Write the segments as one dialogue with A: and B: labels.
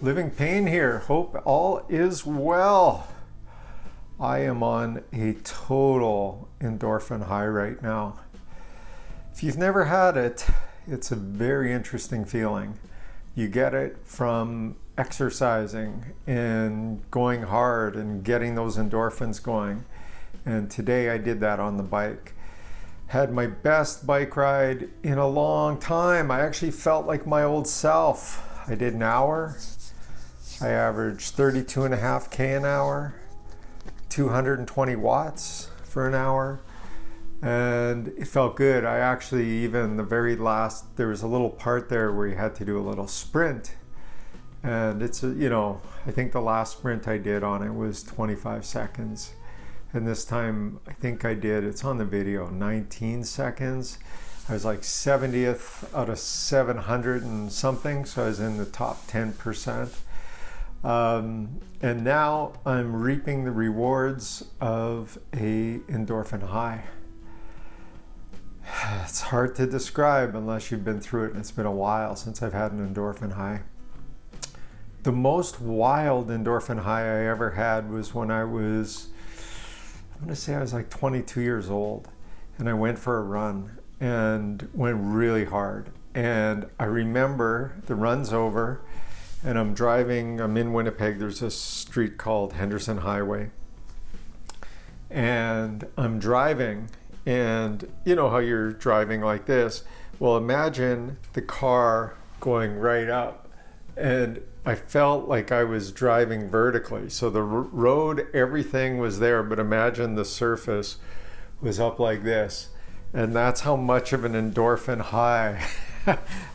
A: Living Pain here. Hope all is well. I am on a total endorphin high right now. If you've never had it, it's a very interesting feeling. You get it from exercising and going hard and getting those endorphins going. And today I did that on the bike. Had my best bike ride in a long time. I actually felt like my old self. I did an hour. I averaged 32.5K an hour, 220 watts for an hour, and it felt good. I actually, even the very last, there was a little part there where you had to do a little sprint, and it's, I think the last sprint I did on it was 25 seconds. And this time, I think I did, it's on the video, 19 seconds. I was like 70th out of 700 and something, so I was in the top 10%. And now I'm reaping the rewards of a endorphin high. It's hard to describe unless you've been through it, and it's been a while since I've had an endorphin high. The most wild endorphin high I ever had was when I was, I'm going to say I was like 22 years old, and I went for a run and went really hard. And I remember the run's over, and I'm driving, I'm in Winnipeg, there's a street called Henderson Highway. And I'm driving, and you know how you're driving like this? Well, imagine the car going right up, and I felt like I was driving vertically. So the road, everything was there, but imagine the surface was up like this. And that's how much of an endorphin high.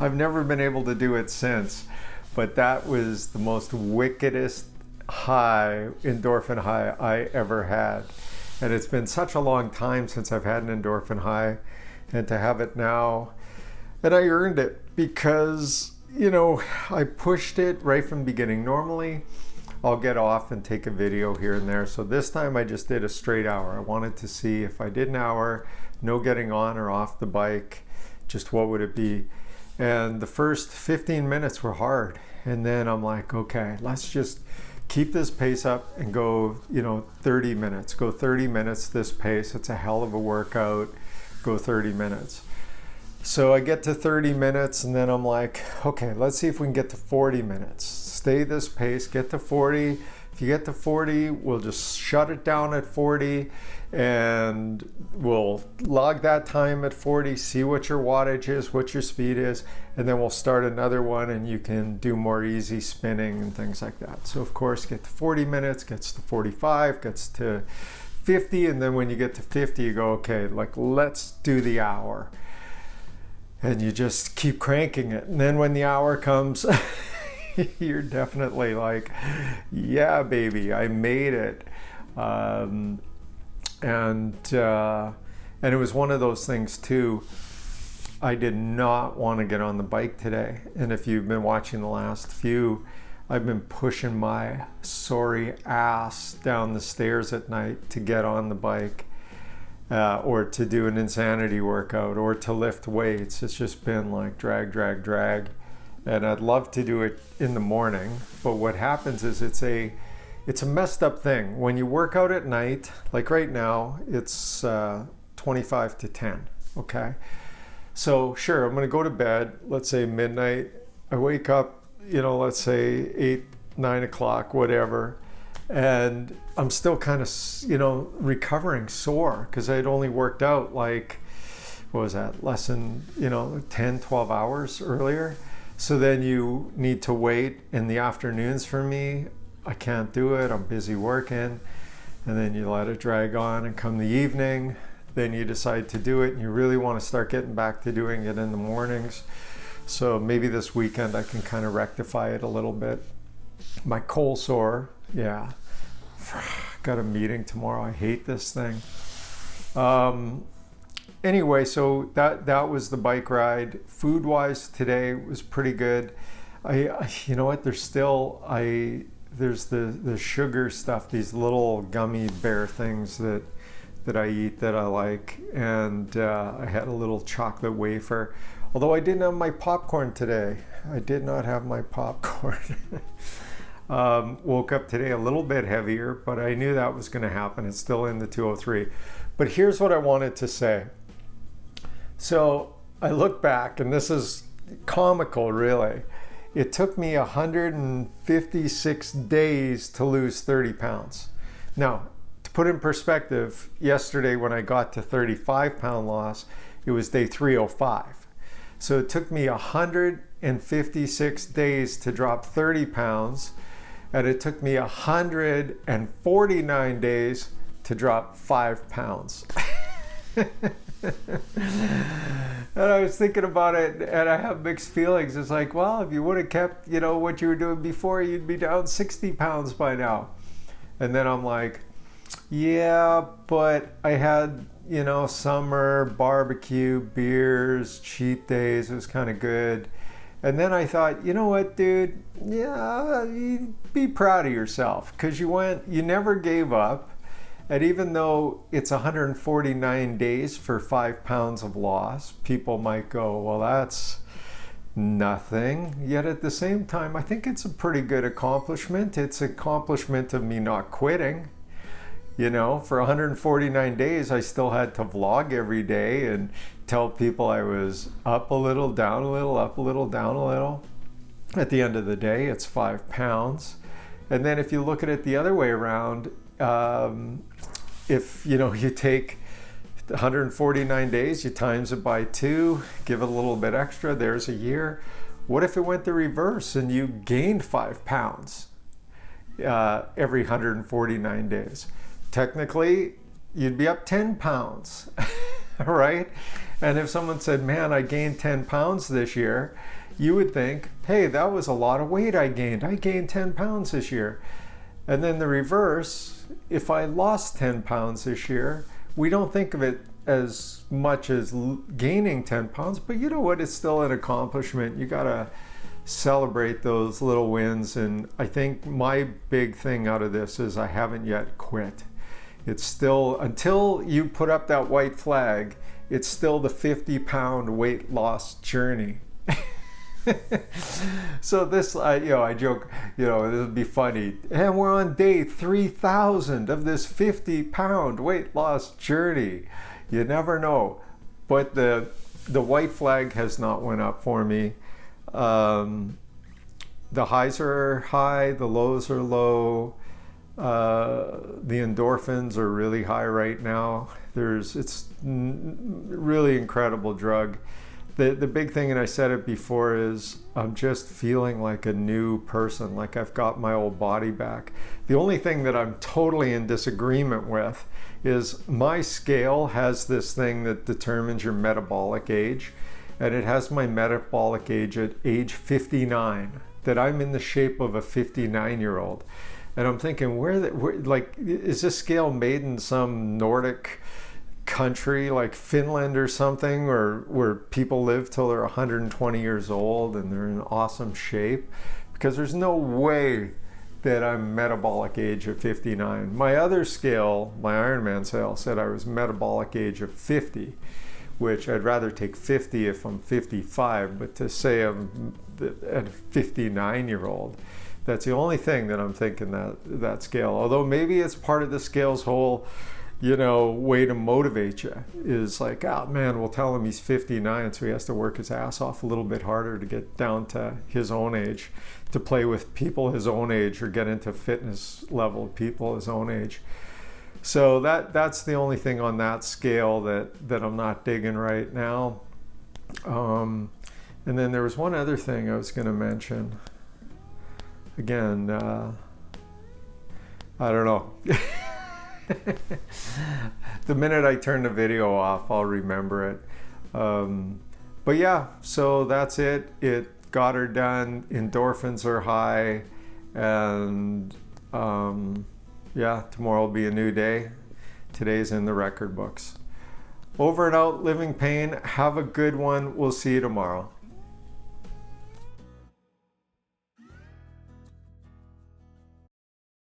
A: I've never been able to do it since. But that was the most wickedest high, endorphin high I ever had. And it's been such a long time since I've had an endorphin high, and to have it now, and I earned it because, I pushed it right from the beginning. Normally, I'll get off and take a video here and there. So this time I just did a straight hour. I wanted to see if I did an hour, no getting on or off the bike, just what would it be? And the first 15 minutes were hard. And then I'm like, okay, let's just keep this pace up and go, 30 minutes. Go 30 minutes this pace. It's a hell of a workout. Go 30 minutes. So I get to 30 minutes and then I'm like, okay, let's see if we can get to 40 minutes. Stay this pace, get to 40. If you get to 40, we'll just shut it down at 40 and we'll log that time at 40, see what your wattage is, what your speed is, and then we'll start another one and you can do more easy spinning and things like that. So of course, get to 40 minutes, gets to 45, gets to 50, and then when you get to 50, you go, okay, let's do the hour. And you just keep cranking it. And then when the hour comes, you're definitely like, yeah, baby, I made it. And it was one of those things too. I did not want to get on the bike today. And if you've been watching the last few, I've been pushing my sorry ass down the stairs at night to get on the bike, or to do an insanity workout, or to lift weights. It's just been like drag. And I'd love to do it in the morning, but what happens is it's a messed up thing. When you work out at night, like right now, it's 25 to 10, okay? So sure, I'm gonna go to bed, let's say midnight. I wake up, let's say 8, 9 o'clock, whatever, and I'm still kind of, recovering sore because I'd only worked out like, what was that, less than, 10, 12 hours earlier. So then you need to wait in the afternoons for me. I can't do it, I'm busy working. And then you let it drag on, and come the evening, then you decide to do it, and you really want to start getting back to doing it in the mornings. So maybe this weekend I can kind of rectify it a little bit. My cold sore, yeah. Got a meeting tomorrow. I hate this thing. Anyway, so that was the bike ride. Food wise today was pretty good. You know what? There's the sugar stuff, these little gummy bear things that I eat that I like, and I had a little chocolate wafer. Although I didn't have my popcorn today. I did not have my popcorn. Woke up today a little bit heavier, but I knew that was going to happen. It's still in the 203. But here's what I wanted to say. So I look back, and this is comical, really. It took me 156 days to lose 30 pounds. Now, to put in perspective, yesterday when I got to 35-pound loss, it was day 305. So it took me 156 days to drop 30 pounds, and it took me 149 days to drop 5 pounds. And I was thinking about it, and I have mixed feelings. It's like, well, if you would have kept, what you were doing before, you'd be down 60 pounds by now. And then I'm like, yeah, but I had, summer, barbecue, beers, cheat days. It was kind of good. And then I thought, you know what, dude? Yeah, you be proud of yourself, because you never gave up. And even though it's 149 days for 5 pounds of loss, people might go, well, that's nothing. Yet at the same time, I think it's a pretty good accomplishment. It's an accomplishment of me not quitting. For 149 days, I still had to vlog every day and tell people I was up a little, down a little, up a little, down a little. At the end of the day, it's 5 pounds. And then if you look at it the other way around, if you take 149 days, you times it by 2, give it a little bit extra, there's a year. What if it went the reverse and you gained 5 pounds every 149 days? Technically, you'd be up 10 pounds, right? And if someone said, man, I gained 10 pounds this year, you would think, hey, that was a lot of weight I gained. I gained 10 pounds this year. And then the reverse, if I lost 10 pounds this year, we don't think of it as much as gaining 10 pounds, but you know what? It's still an accomplishment. You got to celebrate those little wins. And I think my big thing out of this is I haven't yet quit. It's still, until you put up that white flag, it's still the 50-pound weight loss journey. So this, I joke, this would be funny. And we're on day 3,000 of this 50-pound weight loss journey. You never know. But the white flag has not went up for me. The highs are high, the lows are low. The endorphins are really high right now. It's really incredible drug. The big thing, and I said it before, is I'm just feeling like a new person, like I've got my old body back. The only thing that I'm totally in disagreement with is my scale has this thing that determines your metabolic age, and it has my metabolic age at age 59, that I'm in the shape of a 59-year-old. And I'm thinking, is this scale made in some Nordic country like Finland or something, or where people live till they're 120 years old and they're in awesome shape? Because there's no way that I'm metabolic age of 59. My other scale, my Ironman scale, said I was metabolic age of 50, which I'd rather take 50 if I'm 55, but to say I'm a 59-year-old, that's the only thing that I'm thinking that scale. Although maybe it's part of the scale's whole, way to motivate you, is like, oh man, we'll tell him he's 59, so he has to work his ass off a little bit harder to get down to his own age, to play with people his own age, or get into fitness level people his own age. So that's the only thing on that scale that I'm not digging right now. And then there was one other thing I was going to mention. Again, I don't know. The minute I turn the video off, I'll remember it. But yeah, so that's it. It got her done. Endorphins are high. And yeah, tomorrow will be a new day. Today's in the record books. Over and out, living pain. Have a good one. We'll see you tomorrow.